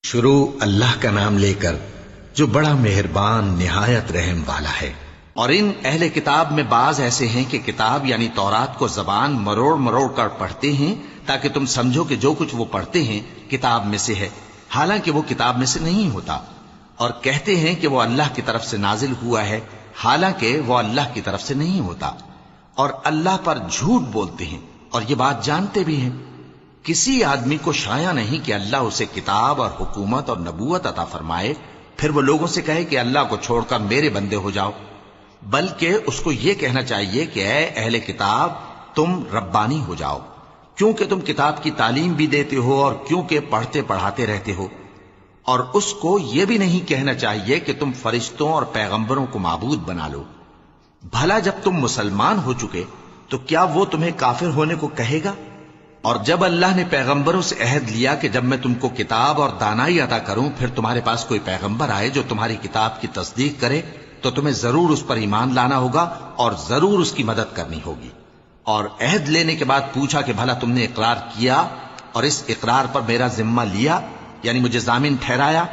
شروع اللہ کا نام لے کر جو بڑا مہربان نہایت رحم والا ہے۔ اور ان اہل کتاب میں بعض ایسے ہیں کہ کتاب یعنی تورات کو زبان مروڑ مروڑ کر پڑھتے ہیں تاکہ تم سمجھو کہ جو کچھ وہ پڑھتے ہیں کتاب میں سے ہے، حالانکہ وہ کتاب میں سے نہیں ہوتا، اور کہتے ہیں کہ وہ اللہ کی طرف سے نازل ہوا ہے، حالانکہ وہ اللہ کی طرف سے نہیں ہوتا، اور اللہ پر جھوٹ بولتے ہیں اور یہ بات جانتے بھی ہیں۔ کسی آدمی کو شایع نہیں کہ اللہ اسے کتاب اور حکومت اور نبوت عطا فرمائے پھر وہ لوگوں سے کہے کہ اللہ کو چھوڑ کر میرے بندے ہو جاؤ، بلکہ اس کو یہ کہنا چاہیے کہ اے اہل کتاب تم ربانی ہو جاؤ، کیونکہ تم کتاب کی تعلیم بھی دیتے ہو اور کیونکہ پڑھتے پڑھاتے رہتے ہو۔ اور اس کو یہ بھی نہیں کہنا چاہیے کہ تم فرشتوں اور پیغمبروں کو معبود بنا لو۔ بھلا جب تم مسلمان ہو چکے تو کیا وہ تمہیں کافر ہونے کو کہے گا؟ اور جب اللہ نے پیغمبروں سے عہد لیا کہ جب میں تم کو کتاب اور دانائی عطا کروں پھر تمہارے پاس کوئی پیغمبر آئے جو تمہاری کتاب کی تصدیق کرے تو تمہیں ضرور اس پر ایمان لانا ہوگا اور ضرور اس کی مدد کرنی ہوگی۔ اور عہد لینے کے بعد پوچھا کہ بھلا تم نے اقرار کیا اور اس اقرار پر میرا ذمہ لیا، یعنی مجھے ضامن ٹھہرایا؟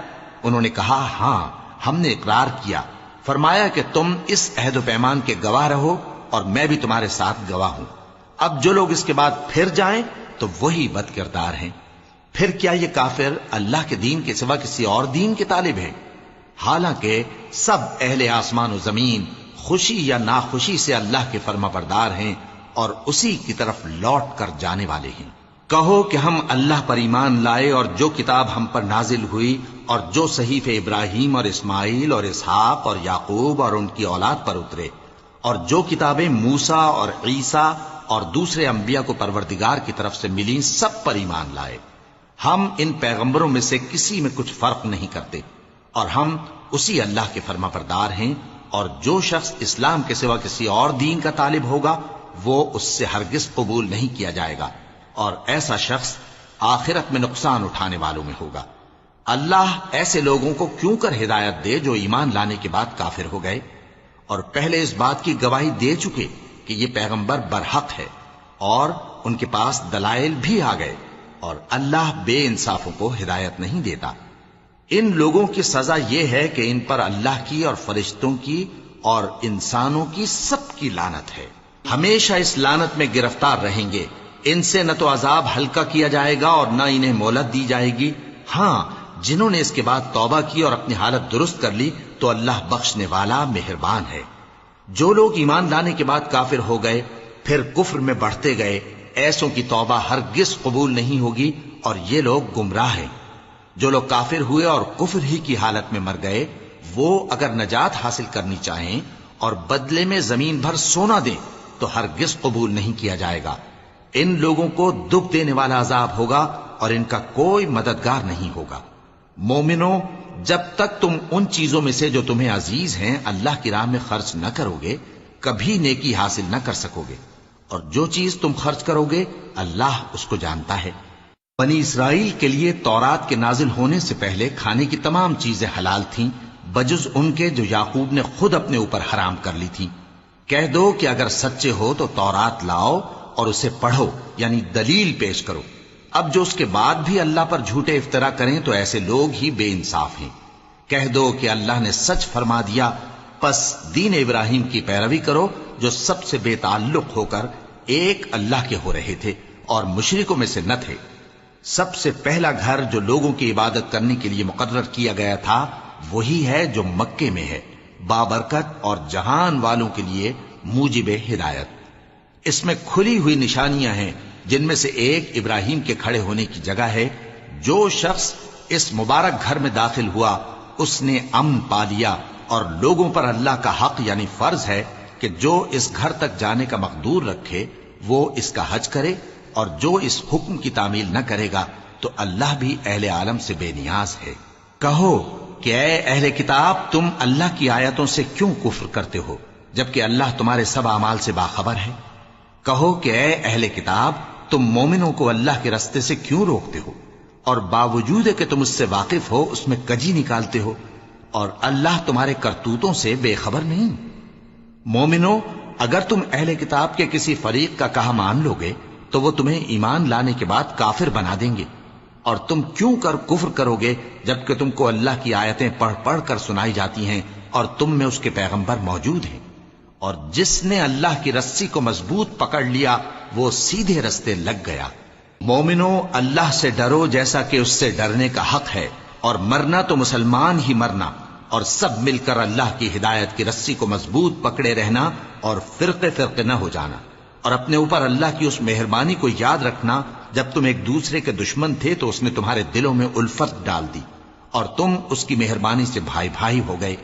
انہوں نے کہا ہاں ہم نے اقرار کیا۔ فرمایا کہ تم اس عہد و پیمان کے گواہ رہو اور میں بھی تمہارے ساتھ گواہ ہوں۔ اب جو لوگ اس کے بعد پھر جائیں تو وہی بد کردار ہیں۔ پھر کیا یہ کافر اللہ کے دین کے سوا کسی اور دین کے طالب ہیں؟ حالانکہ سب اہل آسمان و زمین خوشی یا ناخوشی سے اللہ کے فرما بردار ہیں اور اسی کی طرف لوٹ کر جانے والے ہیں۔ کہو کہ ہم اللہ پر ایمان لائے اور جو کتاب ہم پر نازل ہوئی اور جو صحیف ابراہیم اور اسماعیل اور اسحاق اور یعقوب اور ان کی اولاد پر اترے، اور جو کتابیں موسیٰ اور عیسیٰ اور دوسرے انبیاء کو پروردگار کی طرف سے ملیں، سب پر ایمان لائے۔ ہم ان پیغمبروں میں سے کسی میں کچھ فرق نہیں کرتے، اور ہم اسی اللہ کے فرما بردار ہیں، اور جو شخص اسلام کے سوا کسی اور دین کا طالب ہوگا وہ اس سے ہرگز قبول نہیں کیا جائے گا، اور ایسا شخص آخرت میں نقصان اٹھانے والوں میں ہوگا۔ اللہ ایسے لوگوں کو کیوں کر ہدایت دے جو ایمان لانے کے بعد کافر ہو گئے اور پہلے اس بات کی گواہی دے چکے کہ یہ پیغمبر برحق ہے اور ان کے پاس دلائل بھی آ گئے، اور اللہ بے انصافوں کو ہدایت نہیں دیتا۔ ان لوگوں کی سزا یہ ہے کہ ان پر اللہ کی اور فرشتوں کی اور انسانوں کی سب کی لعنت ہے، ہمیشہ اس لعنت میں گرفتار رہیں گے۔ ان سے نہ تو عذاب ہلکا کیا جائے گا اور نہ انہیں مہلت دی جائے گی۔ ہاں جنہوں نے اس کے بعد توبہ کی اور اپنی حالت درست کر لی تو اللہ بخشنے والا مہربان ہے۔ جو لوگ ایمان لانے کے بعد کافر ہو گئے پھر کفر میں بڑھتے گئے، ایسوں کی توبہ ہرگز قبول نہیں ہوگی اور یہ لوگ گمراہ ہیں۔ جو لوگ کافر ہوئے اور کفر ہی کی حالت میں مر گئے، وہ اگر نجات حاصل کرنی چاہیں اور بدلے میں زمین بھر سونا دیں تو ہرگز قبول نہیں کیا جائے گا۔ ان لوگوں کو دکھ دینے والا عذاب ہوگا اور ان کا کوئی مددگار نہیں ہوگا۔ مومنوں، جب تک تم ان چیزوں میں سے جو تمہیں عزیز ہیں اللہ کی راہ میں خرچ نہ کرو گے کبھی نیکی حاصل نہ کر سکو گے، اور جو چیز تم خرچ کرو گے اللہ اس کو جانتا ہے۔ بنی اسرائیل کے لیے تورات کے نازل ہونے سے پہلے کھانے کی تمام چیزیں حلال تھیں بجز ان کے جو یعقوب نے خود اپنے اوپر حرام کر لی تھی۔ کہہ دو کہ اگر سچے ہو تو تورات لاؤ اور اسے پڑھو، یعنی دلیل پیش کرو۔ اب جو اس کے بعد بھی اللہ پر جھوٹے افطرا کریں تو ایسے لوگ ہی بے انصاف ہیں۔ کہہ دو کہ اللہ نے سچ فرما دیا، پس دین ابراہیم کی پیروی کرو جو سب سے بے تعلق ہو کر ایک اللہ کے ہو رہے تھے اور مشرکوں میں سے نہ تھے۔ سب سے پہلا گھر جو لوگوں کی عبادت کرنے کے لیے مقرر کیا گیا تھا وہی ہے جو مکے میں ہے، بابرکت اور جہان والوں کے لیے موجب ہدایت۔ اس میں کھلی ہوئی نشانیاں ہیں جن میں سے ایک ابراہیم کے کھڑے ہونے کی جگہ ہے۔ جو شخص اس مبارک گھر میں داخل ہوا اس نے امن پا لیا، اور لوگوں پر اللہ کا حق یعنی فرض ہے کہ جو اس گھر تک جانے کا مقدور رکھے وہ اس کا حج کرے، اور جو اس حکم کی تعمیل نہ کرے گا تو اللہ بھی اہل عالم سے بے نیاز ہے۔ کہو کہ اے اہل کتاب تم اللہ کی آیتوں سے کیوں کفر کرتے ہو جبکہ اللہ تمہارے سب اعمال سے باخبر ہے؟ کہو کہ اے اہل کتاب تم مومنوں کو اللہ کے رستے سے کیوں روکتے ہو اور باوجود کہ تم اس سے واقف ہو اس میں کجی نکالتے ہو، اور اللہ تمہارے کرتوتوں سے بے خبر نہیں؟ مومنوں، اگر تم اہل کتاب کے کسی فریق کا کہا مان لو گے تو وہ تمہیں ایمان لانے کے بعد کافر بنا دیں گے، اور تم کیوں کفر کرو گے جبکہ تم کو اللہ کی آیتیں پڑھ پڑھ کر سنائی جاتی ہیں اور تم میں اس کے پیغمبر موجود ہیں؟ اور جس نے اللہ کی رسی کو مضبوط پکڑ لیا وہ سیدھے رستے لگ گیا۔ مومنو، اللہ سے ڈرو جیسا کہ اس سے ڈرنے کا حق ہے، اور مرنا تو مسلمان ہی مرنا، اور سب مل کر اللہ کی ہدایت کی رسی کو مضبوط پکڑے رہنا اور فرقے فرقے نہ ہو جانا، اور اپنے اوپر اللہ کی اس مہربانی کو یاد رکھنا جب تم ایک دوسرے کے دشمن تھے تو اس نے تمہارے دلوں میں الفت ڈال دی اور تم اس کی مہربانی سے بھائی بھائی ہو گئے،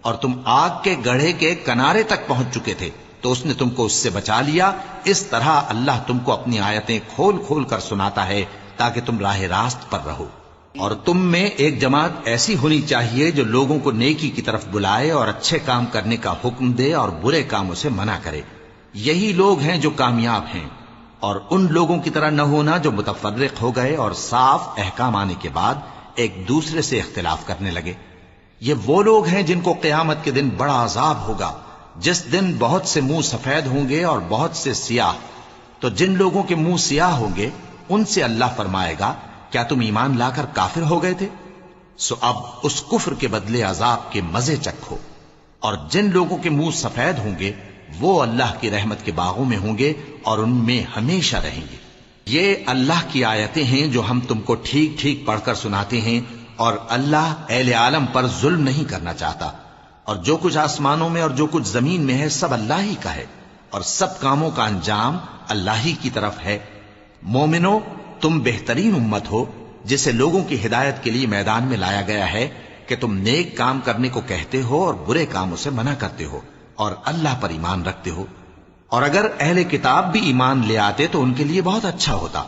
اور تم آگ کے گڑھے کے کنارے تک پہنچ چکے تھے تو اس نے تم کو اس سے بچا لیا۔ اس طرح اللہ تم کو اپنی آیتیں کھول کھول کر سناتا ہے تاکہ تم راہ راست پر رہو۔ اور تم میں ایک جماعت ایسی ہونی چاہیے جو لوگوں کو نیکی کی طرف بلائے اور اچھے کام کرنے کا حکم دے اور برے کاموں سے منع کرے۔ یہی لوگ ہیں جو کامیاب ہیں، اور ان لوگوں کی طرح نہ ہونا جو متفرق ہو گئے اور صاف احکام آنے کے بعد ایک دوسرے سے اختلاف کرنے لگے۔ یہ وہ لوگ ہیں جن کو قیامت کے دن بڑا عذاب ہوگا، جس دن بہت سے منہ سفید ہوں گے اور بہت سے سیاہ۔ تو جن لوگوں کے منہ سیاہ ہوں گے ان سے اللہ فرمائے گا، کیا تم ایمان لا کر کافر ہو گئے تھے؟ سو اب اس کفر کے بدلے عذاب کے مزے چکھو۔ اور جن لوگوں کے منہ سفید ہوں گے وہ اللہ کی رحمت کے باغوں میں ہوں گے اور ان میں ہمیشہ رہیں گے۔ یہ اللہ کی آیتیں ہیں جو ہم تم کو ٹھیک ٹھیک پڑھ کر سناتے ہیں، اور اللہ اہل عالم پر ظلم نہیں کرنا چاہتا، اور جو کچھ آسمانوں میں اور جو کچھ زمین میں ہے سب اللہ ہی کا ہے، اور سب کاموں کا انجام اللہ ہی کی طرف ہے۔ مومنو، تم بہترین امت ہو جسے لوگوں کی ہدایت کے لیے میدان میں لایا گیا ہے کہ تم نیک کام کرنے کو کہتے ہو اور برے کاموں سے منع کرتے ہو اور اللہ پر ایمان رکھتے ہو۔ اور اگر اہل کتاب بھی ایمان لے آتے تو ان کے لیے بہت اچھا ہوتا،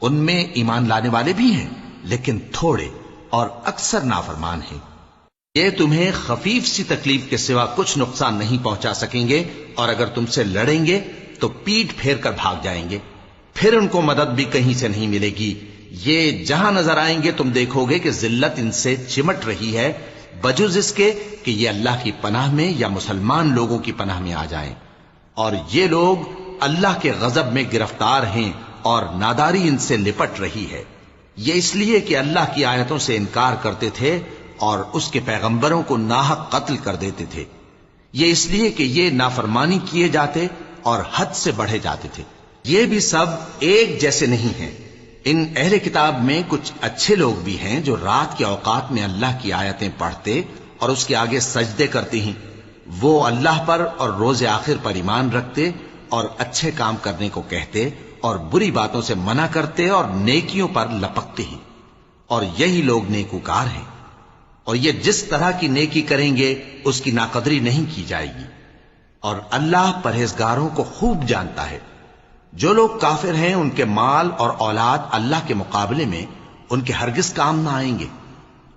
ان میں ایمان لانے والے بھی ہیں لیکن تھوڑے اور اکثر نافرمان ہیں۔ یہ تمہیں خفیف سی تکلیف کے سوا کچھ نقصان نہیں پہنچا سکیں گے، اور اگر تم سے لڑیں گے تو پیٹ پھیر کر بھاگ جائیں گے، پھر ان کو مدد بھی کہیں سے نہیں ملے گی۔ یہ جہاں نظر آئیں گے تم دیکھو گے کہ ذلت ان سے چمٹ رہی ہے، بجز اس کے کہ یہ اللہ کی پناہ میں یا مسلمان لوگوں کی پناہ میں آ جائیں۔ اور یہ لوگ اللہ کے غضب میں گرفتار ہیں اور ناداری ان سے لپٹ رہی ہے۔ یہ اس لیے کہ اللہ کی آیتوں سے انکار کرتے تھے اور اس کے پیغمبروں کو ناحق قتل کر دیتے تھے۔ یہ اس لیے کہ یہ نافرمانی کیے جاتے اور حد سے بڑھے جاتے تھے۔ یہ بھی سب ایک جیسے نہیں ہیں۔ ان اہل کتاب میں کچھ اچھے لوگ بھی ہیں جو رات کے اوقات میں اللہ کی آیتیں پڑھتے اور اس کے آگے سجدے کرتے ہیں۔ وہ اللہ پر اور روز آخر پر ایمان رکھتے اور اچھے کام کرنے کو کہتے اور بری باتوں سے منع کرتے اور نیکیوں پر لپکتے ہیں، اور یہی لوگ نیکوکار ہیں۔ اور یہ جس طرح کی نیکی کریں گے اس کی ناقدری نہیں کی جائے گی، اور اللہ پرہیزگاروں کو خوب جانتا ہے۔ جو لوگ کافر ہیں ان کے مال اور اولاد اللہ کے مقابلے میں ان کے ہرگز کام نہ آئیں گے،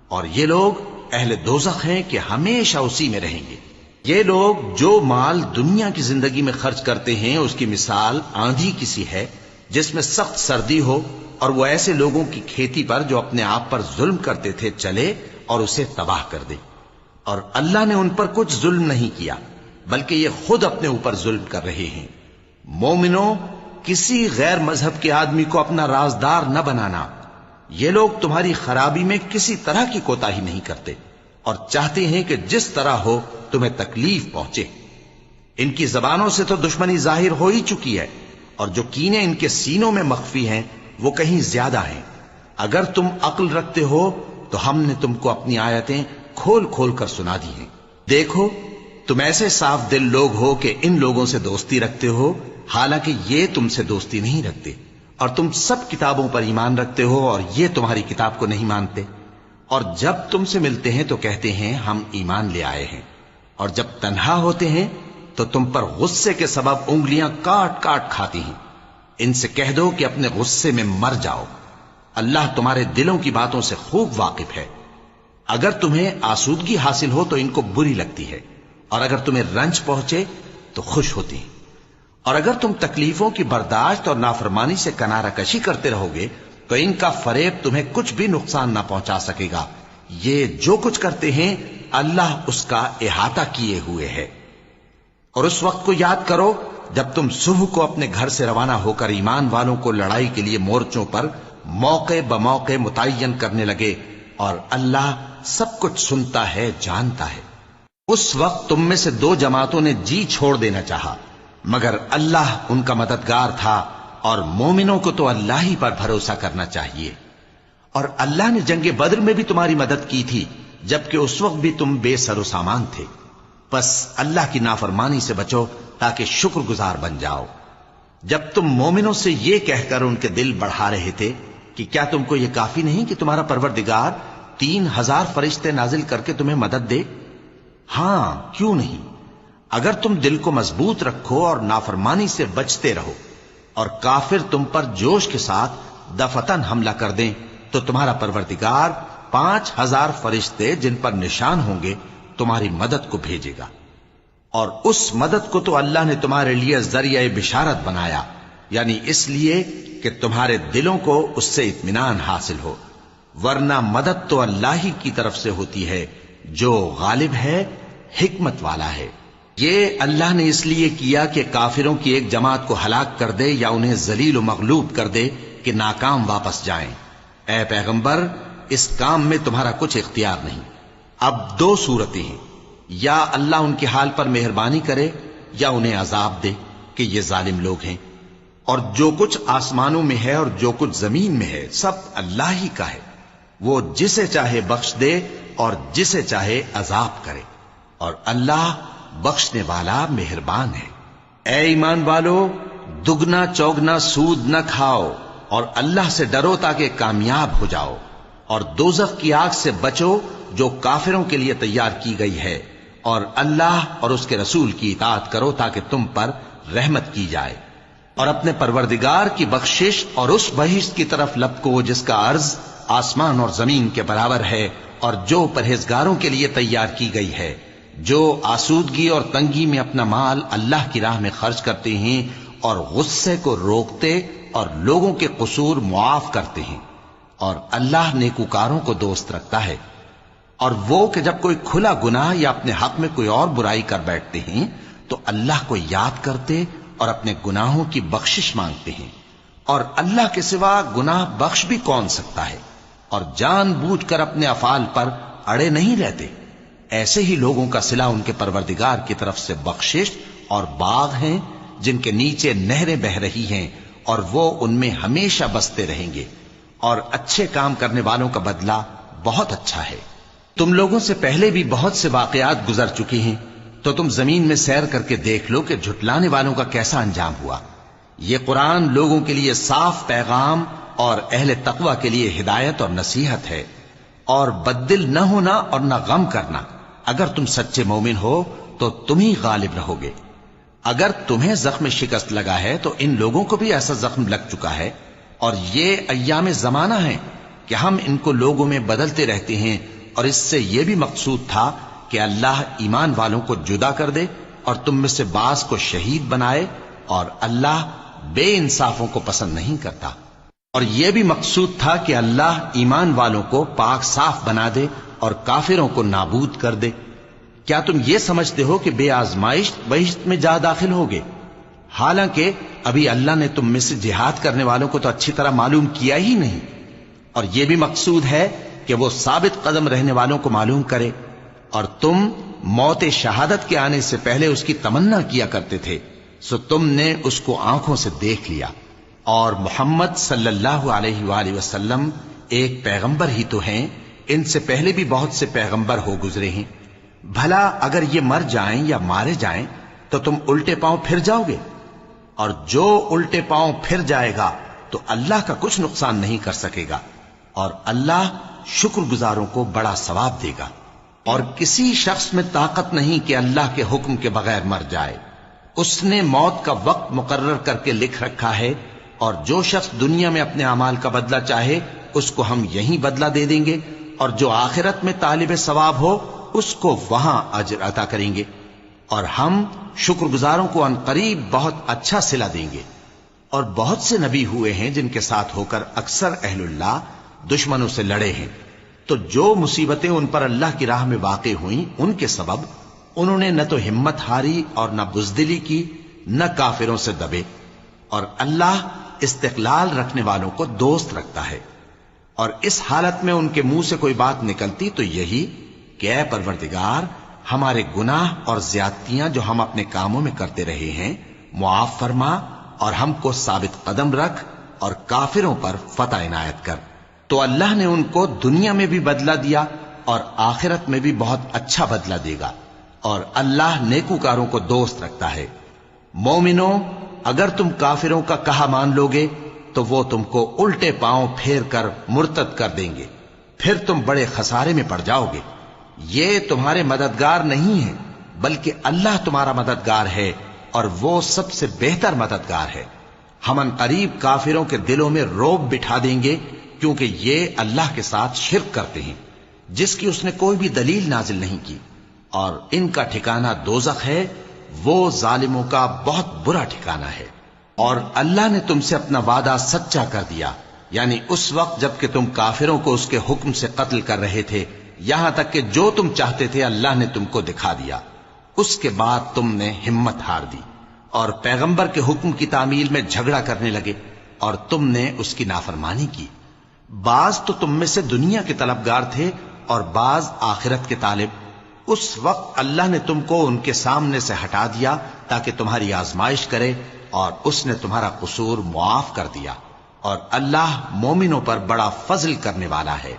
اور یہ لوگ اہل دوزخ ہیں کہ ہمیشہ اسی میں رہیں گے۔ یہ لوگ جو مال دنیا کی زندگی میں خرچ کرتے ہیں اس کی مثال آندھی کسی ہے جس میں سخت سردی ہو، اور وہ ایسے لوگوں کی کھیتی پر جو اپنے آپ پر ظلم کرتے تھے چلے اور اسے تباہ کر دے۔ اور اللہ نے ان پر کچھ ظلم نہیں کیا بلکہ یہ خود اپنے اوپر ظلم کر رہے ہیں۔ مومنو، کسی غیر مذہب کے آدمی کو اپنا رازدار نہ بنانا۔ یہ لوگ تمہاری خرابی میں کسی طرح کی کوتاہی نہیں کرتے اور چاہتے ہیں کہ جس طرح ہو تمہیں تکلیف پہنچے۔ ان کی زبانوں سے تو دشمنی ظاہر ہو ہی چکی ہے، اور جو کینے ان کے سینوں میں مخفی ہیں وہ کہیں زیادہ ہیں۔ اگر تم عقل رکھتے ہو تو ہم نے تم کو اپنی آیتیں کھول کھول کر سنا دی ہیں۔ دیکھو، تم ایسے صاف دل لوگ ہو کہ ان لوگوں سے دوستی رکھتے ہو حالانکہ یہ تم سے دوستی نہیں رکھتے، اور تم سب کتابوں پر ایمان رکھتے ہو اور یہ تمہاری کتاب کو نہیں مانتے، اور جب تم سے ملتے ہیں تو کہتے ہیں ہم ایمان لے آئے ہیں، اور جب تنہا ہوتے ہیں تو تم پر غصے کے سبب انگلیاں کاٹ کاٹ کھاتی ہیں۔ ان سے کہہ دو کہ اپنے غصے میں مر جاؤ، اللہ تمہارے دلوں کی باتوں سے خوب واقف ہے۔ اگر تمہیں آسودگی حاصل ہو تو ان کو بری لگتی ہے، اور اگر تمہیں رنج پہنچے تو خوش ہوتی ہیں۔ اور اگر تم تکلیفوں کی برداشت اور نافرمانی سے کنارہ کشی کرتے رہو گے تو ان کا فریب تمہیں کچھ بھی نقصان نہ پہنچا سکے گا۔ یہ جو کچھ کرتے ہیں اللہ اس کا احاطہ کیے ہوئے ہے۔ اور اس وقت کو یاد کرو جب تم صبح کو اپنے گھر سے روانہ ہو کر ایمان والوں کو لڑائی کے لیے مورچوں پر موقع بموقع متعین کرنے لگے، اور اللہ سب کچھ سنتا ہے، جانتا ہے۔ اس وقت تم میں سے دو جماعتوں نے جی چھوڑ دینا چاہا، مگر اللہ ان کا مددگار تھا، اور مومنوں کو تو اللہ ہی پر بھروسہ کرنا چاہیے۔ اور اللہ نے جنگ بدر میں بھی تمہاری مدد کی تھی، جبکہ اس وقت بھی تم بے سر و سامان تھے۔ بس اللہ کی نافرمانی سے بچو تاکہ شکر گزار بن جاؤ۔ جب تم مومنوں سے یہ کہہ کر ان کے دل بڑھا رہے تھے کہ کیا تم کو یہ کافی نہیں کہ تمہارا پروردگار 3000 فرشتے نازل کر کے تمہیں مدد دے؟ ہاں، کیوں نہیں؟ اگر تم دل کو مضبوط رکھو اور نافرمانی سے بچتے رہو، اور کافر تم پر جوش کے ساتھ دفتن حملہ کر دیں، تو تمہارا پروردگار 5000 فرشتے جن پر نشان ہوں گے تمہاری مدد کو بھیجے گا۔ اور اس مدد کو تو اللہ نے تمہارے لیے ذریعہ بشارت بنایا، یعنی اس لیے کہ تمہارے دلوں کو اس سے اطمینان حاصل ہو، ورنہ مدد تو اللہ ہی کی طرف سے ہوتی ہے جو غالب ہے، حکمت والا ہے۔ یہ اللہ نے اس لیے کیا کہ کافروں کی ایک جماعت کو ہلاک کر دے یا انہیں ذلیل و مغلوب کر دے کہ ناکام واپس جائیں۔ اے پیغمبر، اس کام میں تمہارا کچھ اختیار نہیں۔ اب دو صورتیں ہیں، یا اللہ ان کے حال پر مہربانی کرے یا انہیں عذاب دے کہ یہ ظالم لوگ ہیں۔ اور جو کچھ آسمانوں میں ہے اور جو کچھ زمین میں ہے سب اللہ ہی کا ہے، وہ جسے چاہے بخش دے اور جسے چاہے عذاب کرے، اور اللہ بخشنے والا مہربان ہے۔ اے ایمان والو، دگنا چوگنا سود نہ کھاؤ، اور اللہ سے ڈرو تاکہ کامیاب ہو جاؤ، اور دوزخ کی آگ سے بچو جو کافروں کے لیے تیار کی گئی ہے، اور اللہ اور اس کے رسول کی اطاعت کرو تاکہ تم پر رحمت کی جائے، اور اپنے پروردگار کی بخشش اور اس بہشت کی طرف لپکو جس کا عرض آسمان اور زمین کے برابر ہے، اور جو پرہیزگاروں کے لیے تیار کی گئی ہے، جو آسودگی اور تنگی میں اپنا مال اللہ کی راہ میں خرچ کرتے ہیں، اور غصے کو روکتے اور لوگوں کے قصور معاف کرتے ہیں، اور اللہ نیکوکاروں کو دوست رکھتا ہے۔ اور وہ کہ جب کوئی کھلا گناہ یا اپنے حق میں کوئی اور برائی کر بیٹھتے ہیں تو اللہ کو یاد کرتے اور اپنے گناہوں کی بخشش مانگتے ہیں، اور اللہ کے سوا گناہ بخش بھی کون سکتا ہے، اور جان بوجھ کر اپنے افعال پر اڑے نہیں رہتے۔ ایسے ہی لوگوں کا صلہ ان کے پروردگار کی طرف سے بخشش اور باغ ہیں جن کے نیچے نہریں بہ رہی ہیں، اور وہ ان میں ہمیشہ بستے رہیں گے، اور اچھے کام کرنے والوں کا بدلہ بہت اچھا ہے۔ تم لوگوں سے پہلے بھی بہت سے واقعات گزر چکے ہیں، تو تم زمین میں سیر کر کے دیکھ لو کہ جھٹلانے والوں کا کیسا انجام ہوا۔ یہ قرآن لوگوں کے لیے صاف پیغام اور اہل تقوی کے لیے ہدایت اور نصیحت ہے۔ اور بددل نہ ہونا اور نہ غم کرنا، اگر تم سچے مومن ہو تو تم ہی غالب رہو گے۔ اگر تمہیں زخم شکست لگا ہے تو ان لوگوں کو بھی ایسا زخم لگ چکا ہے، اور یہ ایام زمانہ ہیں کہ ہم ان کو لوگوں میں بدلتے رہتے ہیں، اور اس سے یہ بھی مقصود تھا کہ اللہ ایمان والوں کو جدا کر دے اور تم میں سے بعض کو شہید بنائے، اور اللہ بے انصافوں کو پسند نہیں کرتا۔ اور یہ بھی مقصود تھا کہ اللہ ایمان والوں کو پاک صاف بنا دے اور کافروں کو نابود کر دے۔ کیا تم یہ سمجھتے ہو کہ بے آزمائش بہشت میں جا داخل ہوگے؟ حالانکہ ابھی اللہ نے تم میں سے جہاد کرنے والوں کو تو اچھی طرح معلوم کیا ہی نہیں۔ اور یہ بھی مقصود ہے کہ وہ ثابت قدم رہنے والوں کو معلوم کرے، اور تم موت شہادت کے آنے سے پہلے اس کی تمنا کیا کرتے تھے، سو تم نے اس کو آنکھوں سے دیکھ لیا۔ اور محمد صلی اللہ علیہ وآلہ وسلم ایک پیغمبر ہی تو ہیں، ان سے پہلے بھی بہت سے پیغمبر ہو گزرے ہیں۔ بھلا اگر یہ مر جائیں یا مارے جائیں تو تم الٹے پاؤں پھر جاؤ گے؟ اور جو الٹے پاؤں پھر جائے گا تو اللہ کا کچھ نقصان نہیں کر سکے گا، اور اللہ شکر گزاروں کو بڑا ثواب دے گا۔ اور کسی شخص میں طاقت نہیں کہ اللہ کے حکم کے بغیر مر جائے، اس نے موت کا وقت مقرر کر کے لکھ رکھا ہے، اور جو شخص دنیا میں اپنے اعمال کا بدلہ چاہے اس کو ہم یہیں بدلہ دے دیں گے، اور جو آخرت میں طالب ثواب ہو اس کو وہاں اجر عطا کریں گے، اور ہم شکر گزاروں کو ان قریب بہت اچھا صلہ دیں گے۔ اور بہت سے نبی ہوئے ہیں جن کے ساتھ ہو کر اکثر اہل اللہ دشمنوں سے لڑے ہیں، تو جو مصیبتیں ان پر اللہ کی راہ میں واقع ہوئیں ان کے سبب انہوں نے نہ تو ہمت ہاری اور نہ بزدلی کی، نہ کافروں سے دبے، اور اللہ استقلال رکھنے والوں کو دوست رکھتا ہے، اور اس حالت میں ان کے منہ سے کوئی بات نکلتی تو یہی کہ اے پروردگار، ہمارے گناہ اور زیادتیاں جو ہم اپنے کاموں میں کرتے رہے ہیں معاف فرما، اور ہم کو ثابت قدم رکھ اور کافروں پر فتح عنایت کر۔ تو اللہ نے ان کو دنیا میں بھی بدلہ دیا اور آخرت میں بھی بہت اچھا بدلہ دے گا، اور اللہ نیکوکاروں کو دوست رکھتا ہے۔ مومنو، اگر تم کافروں کا کہا مان لوگے تو وہ تم کو الٹے پاؤں پھیر کر مرتد کر دیں گے، پھر تم بڑے خسارے میں پڑ جاؤ گے۔ یہ تمہارے مددگار نہیں ہیں، بلکہ اللہ تمہارا مددگار ہے، اور وہ سب سے بہتر مددگار ہے۔ ہم ان قریب کافروں کے دلوں میں رعب بٹھا دیں گے، کیونکہ یہ اللہ کے ساتھ شرک کرتے ہیں جس کی اس نے کوئی بھی دلیل نازل نہیں کی، اور ان کا ٹھکانہ دوزخ ہے، وہ ظالموں کا بہت برا ٹھکانہ ہے۔ اور اللہ نے تم سے اپنا وعدہ سچا کر دیا، یعنی اس وقت جب کہ تم کافروں کو اس کے حکم سے قتل کر رہے تھے، یہاں تک کہ جو تم چاہتے تھے اللہ نے تم کو دکھا دیا۔ اس کے بعد تم نے ہمت ہار دی اور پیغمبر کے حکم کی تعمیل میں جھگڑا کرنے لگے، اور تم نے اس کی نافرمانی کی۔ بعض تو تم میں سے دنیا کے طلبگار تھے اور بعض آخرت کے طالب۔ اس وقت اللہ نے تم کو ان کے سامنے سے ہٹا دیا تاکہ تمہاری آزمائش کرے، اور اس نے تمہارا قصور معاف کر دیا، اور اللہ مومنوں پر بڑا فضل کرنے والا ہے۔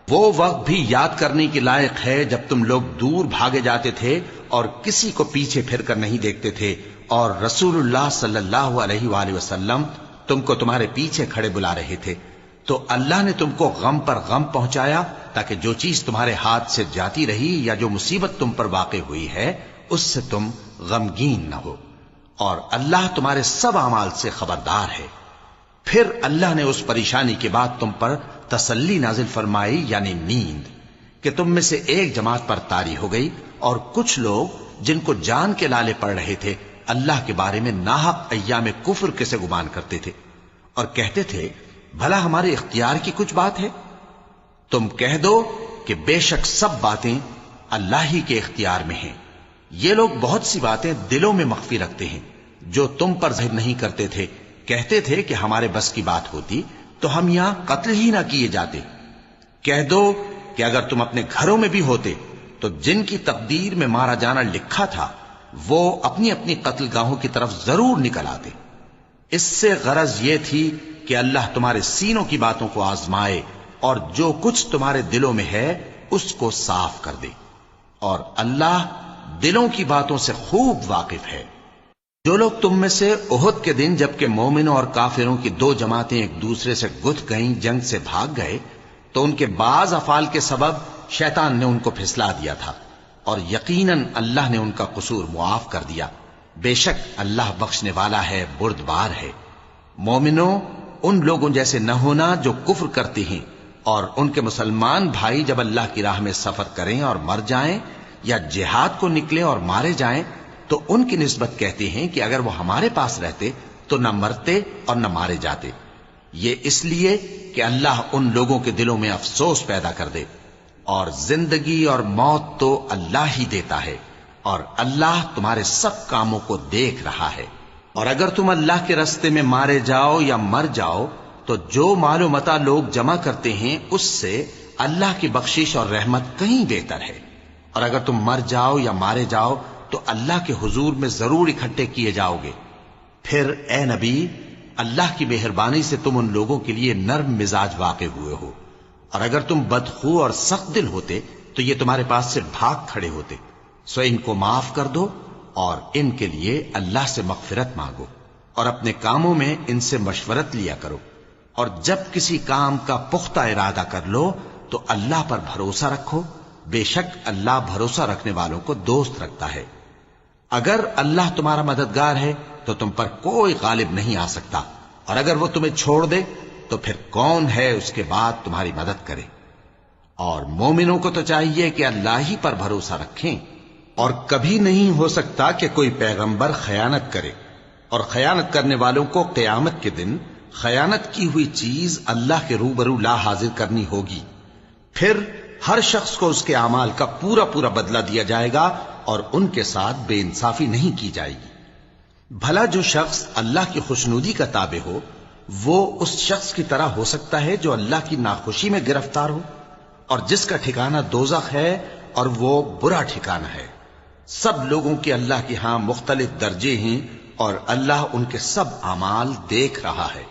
وہ وقت بھی یاد کرنے کے لائق ہے جب تم لوگ دور بھاگے جاتے تھے اور کسی کو پیچھے پھر کر نہیں دیکھتے تھے، اور رسول اللہ صلی اللہ علیہ وآلہ وسلم تم کو تمہارے پیچھے کھڑے بلا رہے تھے، تو اللہ نے تم کو غم پر غم پہنچایا تاکہ جو چیز تمہارے ہاتھ سے جاتی رہی یا جو مصیبت تم پر واقع ہوئی ہے اس سے تم غمگین نہ ہو، اور اللہ تمہارے سب اعمال سے خبردار ہے۔ پھر اللہ نے اس پریشانی کے بعد تم پر تسلی نازل فرمائی، یعنی نیند، کہ تم میں سے ایک جماعت پر طاری ہو گئی، اور کچھ لوگ جن کو جان کے لالے پڑ رہے تھے اللہ کے بارے میں ناحق ایام کفر کے سے گمان کرتے تھے، اور کہتے تھے بھلا ہمارے اختیار کی کچھ بات ہے؟ تم کہہ دو کہ بے شک سب باتیں اللہ ہی کے اختیار میں ہیں۔ یہ لوگ بہت سی باتیں دلوں میں مخفی رکھتے ہیں جو تم پر ظاہر نہیں کرتے تھے۔ کہتے تھے کہ ہمارے بس کی بات ہوتی تو ہم یہاں قتل ہی نہ کیے جاتے۔ کہہ دو کہ اگر تم اپنے گھروں میں بھی ہوتے تو جن کی تقدیر میں مارا جانا لکھا تھا وہ اپنی اپنی قتل گاہوں کی طرف ضرور نکل آتے۔ اس سے غرض یہ تھی کہ اللہ تمہارے سینوں کی باتوں کو آزمائے اور جو کچھ تمہارے دلوں میں ہے اس کو صاف کر دے، اور اللہ دلوں کی باتوں سے خوب واقف ہے۔ جو لوگ تم میں سے احد کے دن جبکہ مومنوں اور کافروں کی دو جماعتیں ایک دوسرے سے گتھ گئیں جنگ سے بھاگ گئے تو ان کے بعض افعال کے سبب شیطان نے ان کو پھسلا دیا تھا، اور یقیناً اللہ نے ان کا قصور معاف کر دیا۔ بے شک اللہ بخشنے والا ہے، بردبار ہے۔ مومنوں، ان لوگوں جیسے نہ ہونا جو کفر کرتے ہیں، اور ان کے مسلمان بھائی جب اللہ کی راہ میں سفر کریں اور مر جائیں یا جہاد کو نکلیں اور مارے جائیں تو ان کی نسبت کہتے ہیں کہ اگر وہ ہمارے پاس رہتے تو نہ مرتے اور نہ مارے جاتے۔ یہ اس لیے کہ اللہ ان لوگوں کے دلوں میں افسوس پیدا کر دے، اور زندگی اور موت تو اللہ ہی دیتا ہے، اور اللہ تمہارے سب کاموں کو دیکھ رہا ہے۔ اور اگر تم اللہ کے راستے میں مارے جاؤ یا مر جاؤ تو جو مال و متاع لوگ جمع کرتے ہیں اس سے اللہ کی بخشش اور رحمت کہیں بہتر ہے، اور اگر تم مر جاؤ یا مارے جاؤ تو اللہ کے حضور میں ضرور اکٹھے کیے جاؤ گے۔ پھر اے نبی، اللہ کی مہربانی سے تم ان لوگوں کے لیے نرم مزاج واقع ہوئے ہو، اور اگر تم بدخو اور سخت دل ہوتے تو یہ تمہارے پاس سے بھاگ کھڑے ہوتے۔ سو ان کو معاف کر دو اور ان کے لیے اللہ سے مغفرت مانگو، اور اپنے کاموں میں ان سے مشورت لیا کرو، اور جب کسی کام کا پختہ ارادہ کر لو تو اللہ پر بھروسہ رکھو، بے شک اللہ بھروسہ رکھنے والوں کو دوست رکھتا ہے۔ اگر اللہ تمہارا مددگار ہے تو تم پر کوئی غالب نہیں آ سکتا، اور اگر وہ تمہیں چھوڑ دے تو پھر کون ہے اس کے بعد تمہاری مدد کرے۔ اور مومنوں کو تو چاہیے کہ اللہ ہی پر بھروسہ رکھیں، اور کبھی نہیں ہو سکتا کہ کوئی پیغمبر خیانت کرے، اور خیانت کرنے والوں کو قیامت کے دن خیانت کی ہوئی چیز اللہ کے روبرو لا حاضر کرنی ہوگی۔ پھر ہر شخص کو اس کے اعمال کا پورا پورا بدلہ دیا جائے گا، اور ان کے ساتھ بے انصافی نہیں کی جائے گی۔ بھلا جو شخص اللہ کی خوشنودی کا تابع ہو وہ اس شخص کی طرح ہو سکتا ہے جو اللہ کی ناخوشی میں گرفتار ہو اور جس کا ٹھکانہ دوزخ ہے اور وہ برا ٹھکانہ ہے۔ سب لوگوں کے اللہ کے ہاں مختلف درجے ہیں اور اللہ ان کے سب اعمال دیکھ رہا ہے۔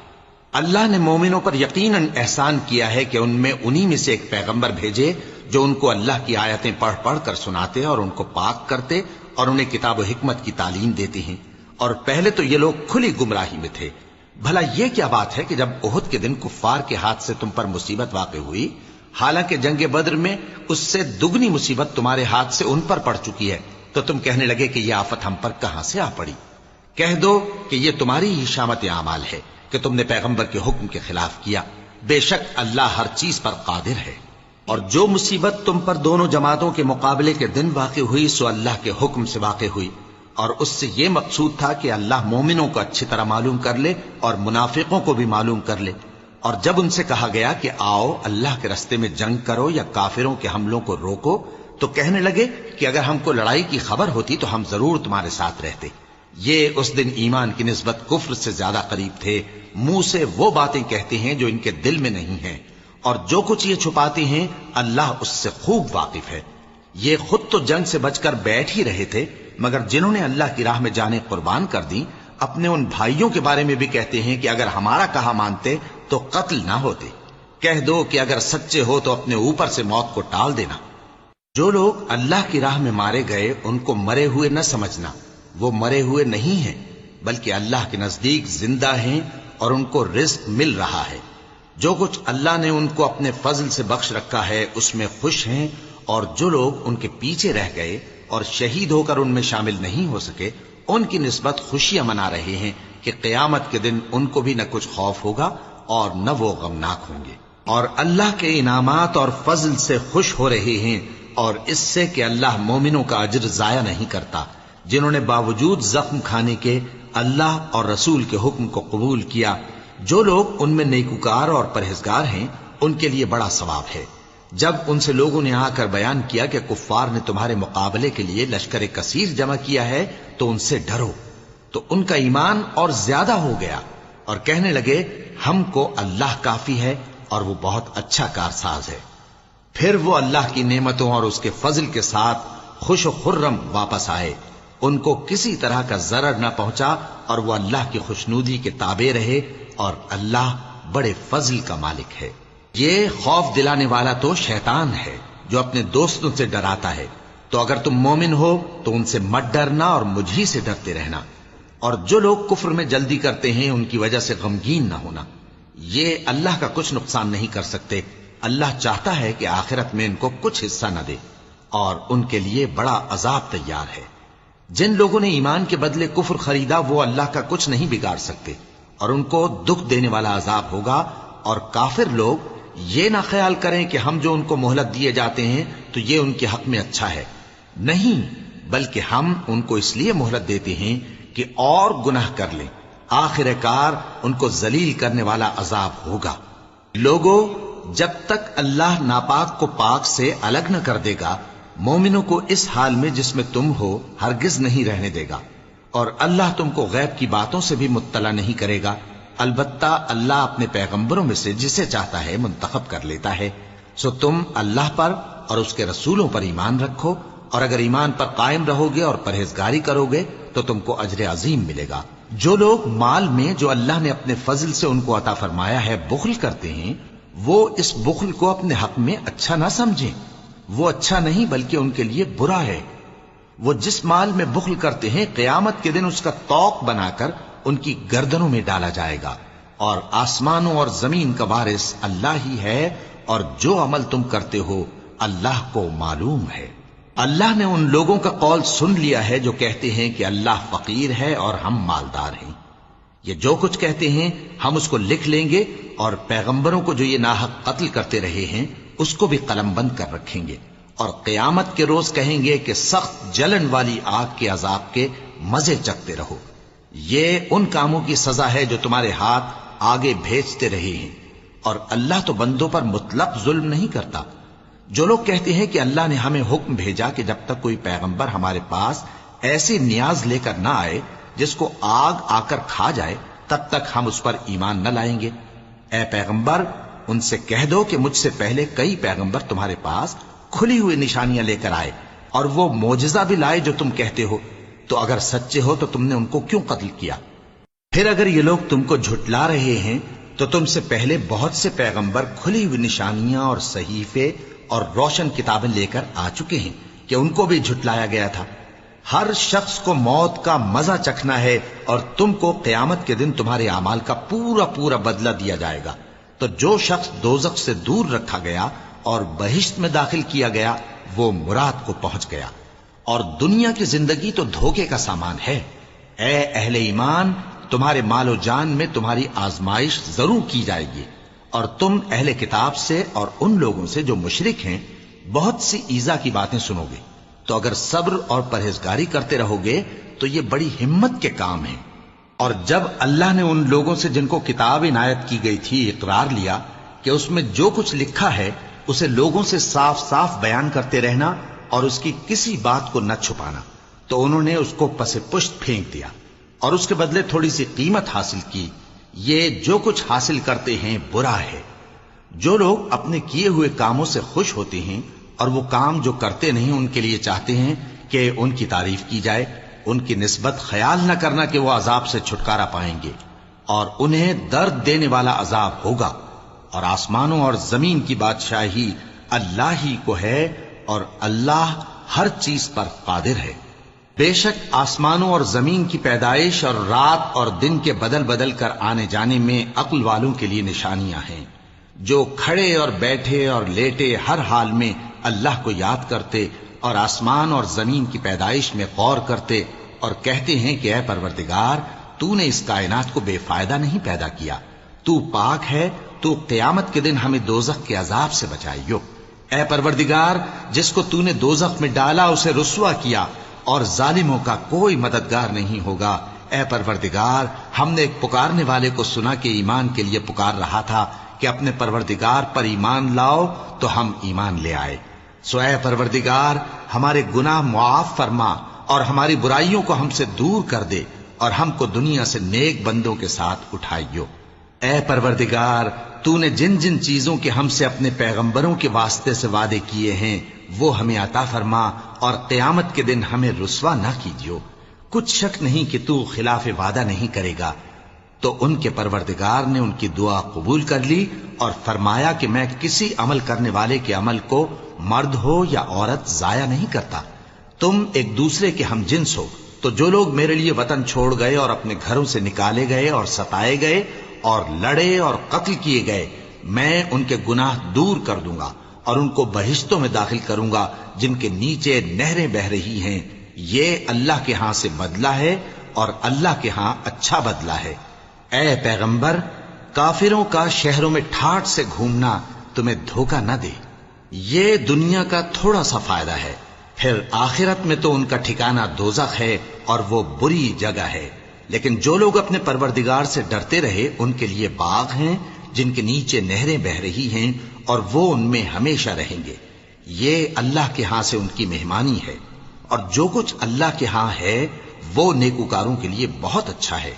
اللہ نے مومنوں پر یقیناً احسان کیا ہے کہ ان میں انہی میں سے ایک پیغمبر بھیجے جو ان کو اللہ کی آیتیں پڑھ پڑھ کر سناتے اور ان کو پاک کرتے اور انہیں کتاب و حکمت کی تعلیم دیتے ہیں، اور پہلے تو یہ لوگ کھلی گمراہی میں تھے۔ بھلا یہ کیا بات ہے کہ جب احد کے دن کفار کے ہاتھ سے تم پر مصیبت واقع ہوئی، حالانکہ جنگ بدر میں اس سے دگنی مصیبت تمہارے ہاتھ سے ان پر پڑ چکی ہے، تو تم کہنے لگے کہ یہ آفت ہم پر کہاں سے آ پڑی؟ کہہ دو کہ یہ تمہاری ہی شامت اعمال ہے کہ تم نے پیغمبر کے حکم کے خلاف کیا، بے شک اللہ ہر چیز پر قادر ہے۔ اور جو مصیبت تم پر دونوں جماعتوں کے مقابلے کے دن واقع ہوئی سو اللہ کے حکم سے واقع ہوئی، اور اس سے یہ مقصود تھا کہ اللہ مومنوں کو اچھی طرح معلوم کر لے اور منافقوں کو بھی معلوم کر لے۔ اور جب ان سے کہا گیا کہ آؤ اللہ کے رستے میں جنگ کرو یا کافروں کے حملوں کو روکو، تو کہنے لگے کہ اگر ہم کو لڑائی کی خبر ہوتی تو ہم ضرور تمہارے ساتھ رہتے۔ یہ اس دن ایمان کی نسبت کفر سے زیادہ قریب تھے، منہ سے وہ باتیں کہتے ہیں جو ان کے دل میں نہیں ہیں، اور جو کچھ یہ چھپاتے ہیں اللہ اس سے خوب واقف ہے۔ یہ خود تو جنگ سے بچ کر بیٹھ ہی رہے تھے، مگر جنہوں نے اللہ کی راہ میں جانیں قربان کر دیں اپنے ان بھائیوں کے بارے میں بھی کہتے ہیں کہ اگر ہمارا کہا مانتے تو قتل نہ ہوتے۔ کہہ دو کہ اگر سچے ہو تو اپنے اوپر سے موت کو ٹال دینا۔ جو لوگ اللہ کی راہ میں مارے گئے ان کو مرے ہوئے نہ سمجھنا، وہ مرے ہوئے نہیں ہیں بلکہ اللہ کے نزدیک زندہ ہیں اور ان کو رزق مل رہا ہے۔ جو کچھ اللہ نے ان کو اپنے فضل سے بخش رکھا ہے اس میں خوش ہیں، اور جو لوگ ان کے پیچھے رہ گئے اور شہید ہو کر ان میں شامل نہیں ہو سکے ان کی نسبت خوشیاں منا رہے ہیں کہ قیامت کے دن ان کو بھی نہ کچھ خوف ہوگا اور نہ وہ غمناک ہوں گے، اور اللہ کے انعامات اور فضل سے خوش ہو رہے ہیں، اور اس سے کہ اللہ مومنوں کا اجر ضائع نہیں کرتا۔ جنہوں نے باوجود زخم کھانے کے اللہ اور رسول کے حکم کو قبول کیا، جو لوگ ان میں نیکوکار اور پرہیزگار ہیں ان کے لیے بڑا ثواب ہے۔ جب ان سے لوگوں نے آ کر بیان کیا کہ کفار نے تمہارے مقابلے کے لیے لشکر کثیر جمع کیا ہے تو ان سے ڈرو، تو ان کا ایمان اور زیادہ ہو گیا اور کہنے لگے ہم کو اللہ کافی ہے اور وہ بہت اچھا کارساز ہے۔ پھر وہ اللہ کی نعمتوں اور اس کے فضل کے ساتھ خوش و خرم واپس آئے، ان کو کسی طرح کا ضرر نہ پہنچا اور وہ اللہ کی خوشنودی کے تابع رہے، اور اللہ بڑے فضل کا مالک ہے۔ یہ خوف دلانے والا تو شیطان ہے جو اپنے دوستوں سے ڈراتا ہے، تو اگر تم مومن ہو تو ان سے مت ڈرنا اور مجھ ہی سے ڈرتے رہنا، اور جو لوگ کفر میں جلدی کرتے ہیں ان کی وجہ سے غمگین نہ ہونا، یہ اللہ کا کچھ نقصان نہیں کر سکتے۔ اللہ چاہتا ہے کہ آخرت میں ان کو کچھ حصہ نہ دے اور ان کے لیے بڑا عذاب تیار ہے۔ جن لوگوں نے ایمان کے بدلے کفر خریدا وہ اللہ کا کچھ نہیں بگاڑ سکتے، اور ان کو دکھ دینے والا عذاب ہوگا۔ اور کافر لوگ یہ نہ خیال کریں کہ ہم جو ان کو مہلت دیے جاتے ہیں تو یہ ان کے حق میں اچھا ہے، نہیں، بلکہ ہم ان کو اس لیے مہلت دیتے ہیں کہ اور گناہ کر لیں، آخر کار ان کو ذلیل کرنے والا عذاب ہوگا۔ لوگوں، جب تک اللہ ناپاک کو پاک سے الگ نہ کر دے گا مومنوں کو اس حال میں جس میں تم ہو ہرگز نہیں رہنے دے گا، اور اللہ تم کو غیب کی باتوں سے بھی مطلع نہیں کرے گا۔ البتہ اللہ اپنے پیغمبروں میں سے جسے چاہتا ہے منتخب کر لیتا ہے۔ سو تم اللہ پر اور اس کے رسولوں پر ایمان رکھو، اور اگر ایمان پر قائم رہو گے اور پرہیزگاری کرو گے تو تم کو اجر عظیم ملے گا۔ جو لوگ مال میں جو اللہ نے اپنے فضل سے ان کو عطا فرمایا ہے بخل کرتے ہیں، وہ اس بخل کو اپنے حق میں اچھا نہ سمجھیں، وہ اچھا نہیں بلکہ ان کے لیے برا ہے۔ وہ جس مال میں بخل کرتے ہیں قیامت کے دن اس کا طوق بنا کر ان کی گردنوں میں ڈالا جائے گا، اور آسمانوں اور زمین کا وارث اللہ ہی ہے، اور جو عمل تم کرتے ہو اللہ کو معلوم ہے۔ اللہ نے ان لوگوں کا قول سن لیا ہے جو کہتے ہیں کہ اللہ فقیر ہے اور ہم مالدار ہیں۔ یہ جو کچھ کہتے ہیں ہم اس کو لکھ لیں گے، اور پیغمبروں کو جو یہ ناحق قتل کرتے رہے ہیں اس کو بھی قلم بند کر رکھیں گے، اور قیامت کے روز کہیں گے کہ سخت جلن والی آگ کے عذاب کے مزے چکھتے رہو۔ یہ ان کاموں کی سزا ہے جو تمہارے ہاتھ آگے بھیجتے رہے ہیں، اور اللہ تو بندوں پر مطلق ظلم نہیں کرتا۔ جو لوگ کہتے ہیں کہ اللہ نے ہمیں حکم بھیجا کہ جب تک کوئی پیغمبر ہمارے پاس ایسی نیاز لے کر نہ آئے جس کو آگ آ کر کھا جائے تب تک ہم اس پر ایمان نہ لائیں گے۔ اے پیغمبر ان سے کہہ دو کہ مجھ سے پہلے کئی پیغمبر تمہارے پاس کھلی ہوئی نشانیاں لے کر آئے اور وہ معجزہ بھی لائے جو تم کہتے ہو، تو اگر سچے ہو تو تم نے ان کو کیوں قتل کیا؟ پھر اگر یہ لوگ تم کو جھٹلا رہے ہیں تو تم سے پہلے بہت سے پیغمبر کھلی ہوئی نشانیاں اور صحیفے اور روشن کتابیں لے کر آ چکے ہیں کہ ان کو بھی جھٹلایا گیا تھا۔ ہر شخص کو موت کا مزہ چکھنا ہے اور تم کو قیامت کے دن تمہارے اعمال کا پورا پورا بدلہ دیا جائے گا۔ تو جو شخص دوزخ سے دور رکھا گیا اور بہشت میں داخل کیا گیا وہ مراد کو پہنچ گیا، اور دنیا کی زندگی تو دھوکے کا سامان ہے۔ اے اہل ایمان تمہارے مال و جان میں تمہاری آزمائش ضرور کی جائے گی، اور تم اہل کتاب سے اور ان لوگوں سے جو مشرک ہیں بہت سی ایذا کی باتیں سنو گے، تو اگر صبر اور پرہیزگاری کرتے رہو گے تو یہ بڑی ہمت کے کام ہیں۔ اور جب اللہ نے ان لوگوں سے جن کو کتاب عنایت کی گئی تھی اقرار لیا کہ اس میں جو کچھ لکھا ہے اسے لوگوں سے صاف صاف بیان کرتے رہنا اور اس کی کسی بات کو نہ چھپانا، تو انہوں نے اس کو پس پشت پھینک دیا اور اس کے بدلے تھوڑی سی قیمت حاصل کی۔ یہ جو کچھ حاصل کرتے ہیں برا ہے۔ جو لوگ اپنے کیے ہوئے کاموں سے خوش ہوتے ہیں اور وہ کام جو کرتے نہیں ان کے لیے چاہتے ہیں کہ ان کی تعریف کی جائے، ان کی نسبت خیال نہ کرنا کہ وہ عذاب سے چھٹکارا پائیں گے، اور انہیں درد دینے والا عذاب ہوگا۔ اور آسمانوں اور زمین کی بادشاہی اللہ ہی کو ہے، اور اللہ ہر چیز پر قادر ہے۔ بے شک آسمانوں اور زمین کی پیدائش اور رات اور دن کے بدل بدل کر آنے جانے میں عقل والوں کے لیے نشانیاں ہیں، جو کھڑے اور بیٹھے اور لیٹے ہر حال میں اللہ کو یاد کرتے اور آسمان اور زمین کی پیدائش میں غور کرتے اور کہتے ہیں کہ اے پروردگار تو نے اس کائنات کو بے فائدہ نہیں پیدا کیا، تو پاک ہے، تو قیامت کے دن ہمیں دوزخ کے عذاب سے بچائیو۔ اے پروردگار جس کو تو نے دوزخ میں ڈالا اسے رسوا کیا، اور ظالموں کا کوئی مددگار نہیں ہوگا۔ اے پروردگار ہم نے ایک پکارنے والے کو سنا کہ ایمان کے لیے پکار رہا تھا کہ اپنے پروردگار پر ایمان لاؤ، تو ہم ایمان لے آئے۔ سو اے پروردگار ہمارے گناہ معاف فرما اور ہماری برائیوں کو ہم سے دور کر دے، اور ہم کو دنیا سے نیک بندوں کے ساتھ اٹھائیو۔ اے پروردگار تو نے جن جن چیزوں کے ہم سے اپنے پیغمبروں کے واسطے سے وعدے کیے ہیں وہ ہمیں عطا فرما، اور قیامت کے دن ہمیں رسوا نہ کیجیو۔ کچھ شک نہیں کہ تو خلاف وعدہ نہیں کرے گا۔ تو ان کے پروردگار نے ان کی دعا قبول کر لی اور فرمایا کہ میں کسی عمل کرنے والے کے عمل کو مرد ہو یا عورت ضائع نہیں کرتا۔ تم ایک دوسرے کے ہم جنس ہو، تو جو لوگ میرے لیے وطن چھوڑ گئے اور اپنے گھروں سے نکالے گئے اور ستائے گئے اور لڑے اور قتل کیے گئے، میں ان کے گناہ دور کر دوں گا اور ان کو بہشتوں میں داخل کروں گا جن کے نیچے نہریں بہ رہی ہیں۔ یہ اللہ کے ہاں سے بدلہ ہے اور اللہ کے ہاں اچھا بدلہ ہے۔ اے پیغمبر کافروں کا شہروں میں ٹھاٹھ سے گھومنا تمہیں دھوکہ نہ دے، یہ دنیا کا تھوڑا سا فائدہ ہے، پھر آخرت میں تو ان کا ٹھکانہ دوزخ ہے اور وہ بری جگہ ہے۔ لیکن جو لوگ اپنے پروردگار سے ڈرتے رہے ان کے لیے باغ ہیں جن کے نیچے نہریں بہ رہی ہیں، اور وہ ان میں ہمیشہ رہیں گے۔ یہ اللہ کے ہاں سے ان کی مہمانی ہے، اور جو کچھ اللہ کے ہاں ہے وہ نیکوکاروں کے لیے بہت اچھا ہے۔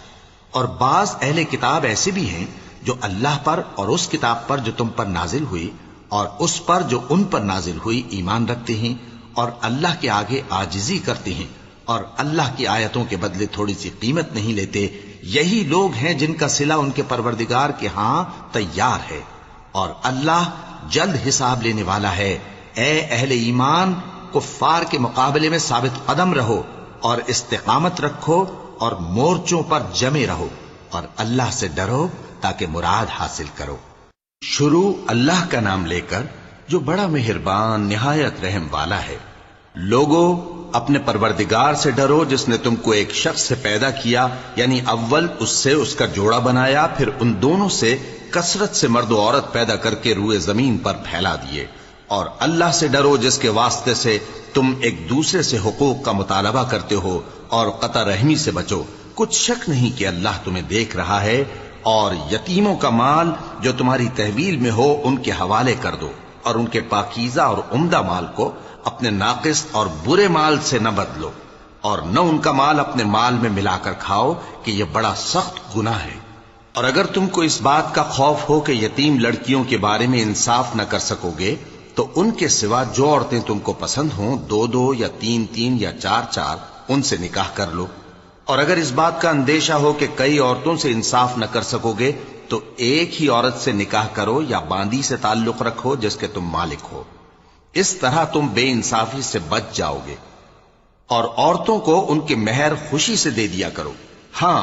اور بعض اہل کتاب ایسے بھی ہیں جو اللہ پر اور اس کتاب پر جو تم پر نازل ہوئی اور اس پر جو ان پر نازل ہوئی ایمان رکھتے ہیں، اور اللہ کے آگے عاجزی کرتے ہیں، اور اللہ کی آیتوں کے بدلے تھوڑی سی قیمت نہیں لیتے۔ یہی لوگ ہیں جن کا صلہ ان کے پروردگار کے ہاں تیار ہے، اور اللہ جلد حساب لینے والا ہے۔ اے اہل ایمان کفار کے مقابلے میں ثابت قدم رہو اور استقامت رکھو اور مورچوں پر جمے رہو، اور اللہ سے ڈرو تاکہ مراد حاصل کرو۔ شروع اللہ کا نام لے کر جو بڑا مہربان نہایت رحم والا ہے۔ لوگو اپنے پروردگار سے ڈرو جس نے تم کو ایک شخص سے پیدا کیا، یعنی اول اس سے اس کا جوڑا بنایا، پھر ان دونوں سے کثرت سے مرد و عورت پیدا کر کے روئے زمین پر پھیلا دیے۔ اور اللہ سے ڈرو جس کے واسطے سے تم ایک دوسرے سے حقوق کا مطالبہ کرتے ہو، اور قطع رحمی سے بچو۔ کچھ شک نہیں کہ اللہ تمہیں دیکھ رہا ہے۔ اور یتیموں کا مال جو تمہاری تحویل میں ہو ان کے حوالے کر دو، اور ان کے پاکیزہ اور عمدہ مال کو اپنے ناقص اور برے مال سے نہ بدلو۔ اور نہ ان کا مال اپنے مال میں ملا کر کھاؤ کہ یہ بڑا سخت گناہ ہے۔ اور اگر تم کو اس بات کا خوف ہو کہ یتیم لڑکیوں کے بارے میں انصاف نہ کر سکو گے تو ان کے سوا جو عورتیں تم کو پسند ہوں 2 یا 3 یا 4 ان سے نکاح کر لو۔ اور اگر اس بات کا اندیشہ ہو کہ کئی عورتوں سے انصاف نہ کر سکو گے تو ایک ہی عورت سے نکاح کرو یا باندی سے تعلق رکھو جس کے تم مالک ہو، اس طرح تم بے انصافی سے بچ جاؤ گے۔ اور عورتوں کو ان کے مہر خوشی سے دے دیا کرو، ہاں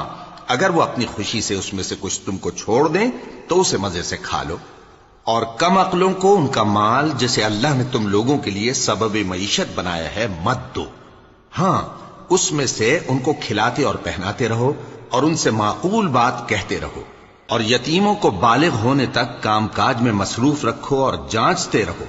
اگر وہ اپنی خوشی سے اس میں سے کچھ تم کو چھوڑ دیں تو اسے مزے سے کھا لو۔ اور کم عقلوں کو ان کا مال جسے اللہ نے تم لوگوں کے لیے سبب معیشت بنایا ہے مت دو، ہاں اس میں سے ان کو کھلاتے اور پہناتے رہو اور ان سے معقول بات کہتے رہو۔ اور یتیموں کو بالغ ہونے تک کام کاج میں مصروف رکھو اور جانچتے رہو،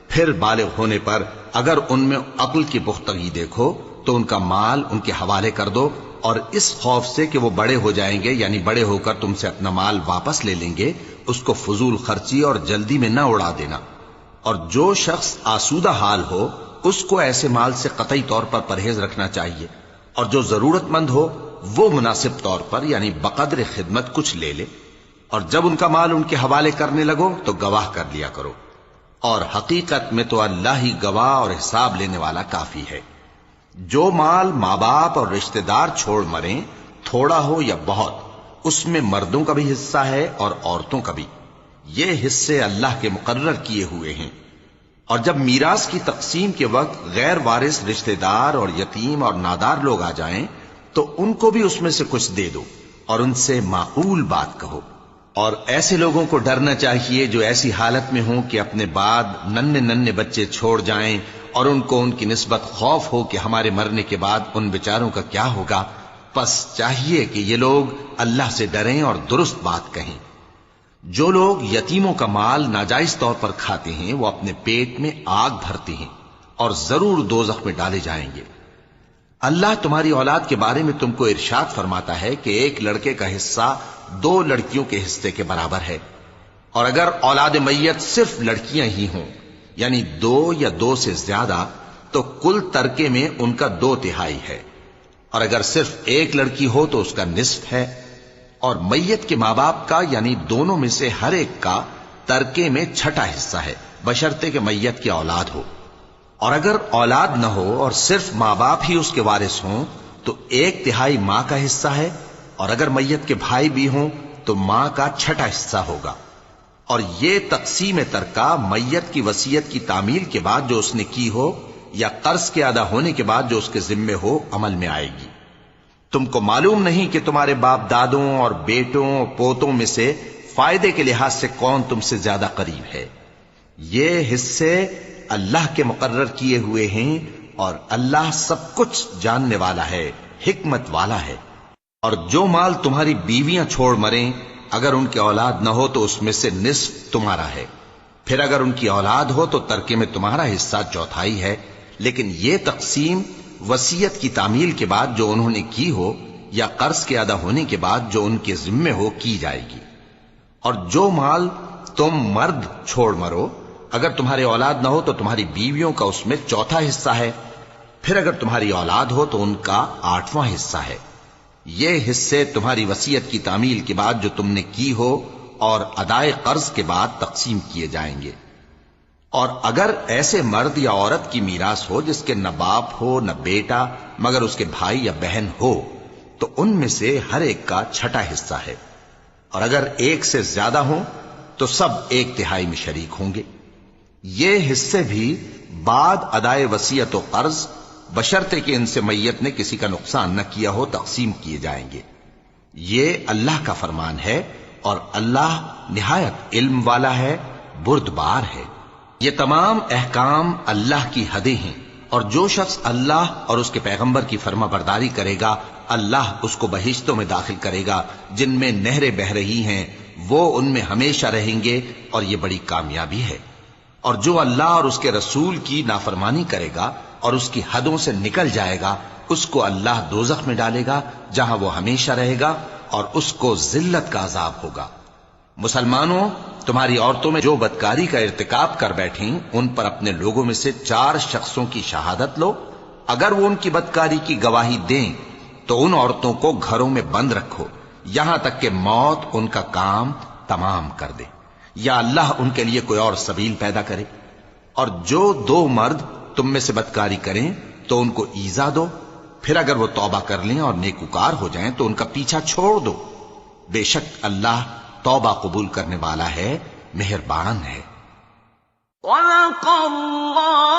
پھر بالغ ہونے پر اگر ان میں عقل کی پختگی دیکھو تو ان کا مال ان کے حوالے کر دو، اور اس خوف سے کہ وہ بڑے ہو جائیں گے یعنی بڑے ہو کر تم سے اپنا مال واپس لے لیں گے اس کو فضول خرچی اور جلدی میں نہ اڑا دینا۔ اور جو شخص آسودہ حال ہو اس کو ایسے مال سے قطعی طور پر پرہیز رکھنا چاہیے، اور جو ضرورت مند ہو وہ مناسب طور پر یعنی بقدر خدمت کچھ لے لے۔ اور جب ان کا مال ان کے حوالے کرنے لگو تو گواہ کر لیا کرو، اور حقیقت میں تو اللہ ہی گواہ اور حساب لینے والا کافی ہے۔ جو مال ماں باپ اور رشتہ دار چھوڑ مریں، تھوڑا ہو یا بہت، اس میں مردوں کا بھی حصہ ہے اور عورتوں کا بھی، یہ حصے اللہ کے مقرر کیے ہوئے ہیں۔ اور جب میراث کی تقسیم کے وقت غیر وارث رشتہ دار اور یتیم اور نادار لوگ آ جائیں تو ان کو بھی اس میں سے کچھ دے دو اور ان سے معقول بات کہو۔ اور ایسے لوگوں کو ڈرنا چاہیے جو ایسی حالت میں ہوں کہ اپنے بعد ننھے بچے چھوڑ جائیں اور ان کو ان کی نسبت خوف ہو کہ ہمارے مرنے کے بعد ان بیچاروں کا کیا ہوگا، پس چاہیے کہ یہ لوگ اللہ سے ڈریں اور درست بات کہیں۔ جو لوگ یتیموں کا مال ناجائز طور پر کھاتے ہیں وہ اپنے پیٹ میں آگ بھرتے ہیں اور ضرور دوزخ میں ڈالے جائیں گے۔ اللہ تمہاری اولاد کے بارے میں تم کو ارشاد فرماتا ہے کہ ایک لڑکے کا حصہ 2 لڑکیوں کے حصے کے برابر ہے، اور اگر اولاد میت صرف لڑکیاں ہی ہوں یعنی 2 یا 2 سے زیادہ تو کل ترکے میں ان کا 2/3 ہے، اور اگر صرف ایک لڑکی ہو تو اس کا نصف ہے، اور میت کے ماں باپ کا یعنی دونوں میں سے ہر ایک کا ترکے میں 6واں حصہ ہے بشرطے کہ میت کی اولاد ہو۔ اور اگر اولاد نہ ہو اور صرف ماں باپ ہی اس کے وارث ہوں تو 1/3 ماں کا حصہ ہے، اور اگر میت کے بھائی بھی ہوں تو ماں کا 6واں حصہ ہوگا۔ اور یہ تقسیم ترکہ میت کی وصیت کی تعمیل کے بعد جو اس نے کی ہو یا قرض کے ادا ہونے کے بعد جو اس کے ذمے ہو عمل میں آئے گی۔ تم کو معلوم نہیں کہ تمہارے باپ دادوں اور بیٹوں اور پوتوں میں سے فائدے کے لحاظ سے کون تم سے زیادہ قریب ہے۔ یہ حصے اللہ کے مقرر کیے ہوئے ہیں اور اللہ سب کچھ جاننے والا ہے، حکمت والا ہے۔ اور جو مال تمہاری بیویاں چھوڑ مریں اگر ان کی اولاد نہ ہو تو اس میں سے نصف تمہارا ہے، پھر اگر ان کی اولاد ہو تو ترکے میں تمہارا حصہ 1/4 ہے، لیکن یہ تقسیم وصیت کی تعمیل کے بعد جو انہوں نے کی ہو یا قرض کے ادا ہونے کے بعد جو ان کے ذمے ہو کی جائے گی۔ اور جو مال تم مرد چھوڑ مرو اگر تمہارے اولاد نہ ہو تو تمہاری بیویوں کا اس میں 1/4 حصہ ہے، پھر اگر تمہاری اولاد ہو تو ان کا 8واں حصہ ہے۔ یہ حصے تمہاری وصیت کی تعمیل کے بعد جو تم نے کی ہو اور ادائے قرض کے بعد تقسیم کیے جائیں گے۔ اور اگر ایسے مرد یا عورت کی میراث ہو جس کے نہ باپ ہو نہ بیٹا مگر اس کے بھائی یا بہن ہو تو ان میں سے ہر ایک کا 6واں حصہ ہے، اور اگر ایک سے زیادہ ہوں تو سب 1/3 میں شریک ہوں گے۔ یہ حصے بھی بعد ادائے وصیت و قرض بشرطے کہ ان سے میت نے کسی کا نقصان نہ کیا ہو تقسیم کیے جائیں گے۔ یہ اللہ کا فرمان ہے اور اللہ نہایت علم والا ہے، بردبار ہے۔ یہ تمام احکام اللہ کی حدیں ہیں، اور جو شخص اللہ اور اس کے پیغمبر کی فرما برداری کرے گا اللہ اس کو بہشتوں میں داخل کرے گا جن میں نہریں بہ رہی ہیں، وہ ان میں ہمیشہ رہیں گے، اور یہ بڑی کامیابی ہے۔ اور جو اللہ اور اس کے رسول کی نافرمانی کرے گا اور اس کی حدوں سے نکل جائے گا اس کو اللہ دوزخ میں ڈالے گا جہاں وہ ہمیشہ رہے گا، اور اس کو ذلت کا عذاب ہوگا۔ مسلمانوں، تمہاری عورتوں میں جو بدکاری کا ارتکاب کر بیٹھیں ان پر اپنے لوگوں میں سے 4 شخصوں کی شہادت لو، اگر وہ ان کی بدکاری کی گواہی دیں تو ان عورتوں کو گھروں میں بند رکھو یہاں تک کہ موت ان کا کام تمام کر دے یا اللہ ان کے لیے کوئی اور سبیل پیدا کرے. اور جو دو مرد تم میں سے بدکاری کریں تو ان کو ایذا دو، پھر اگر وہ توبہ کر لیں اور نیکوکار ہو جائیں تو ان کا پیچھا چھوڑ دو. بے شک اللہ توبہ قبول کرنے والا ہے، مہربان ہے. صدق اللہ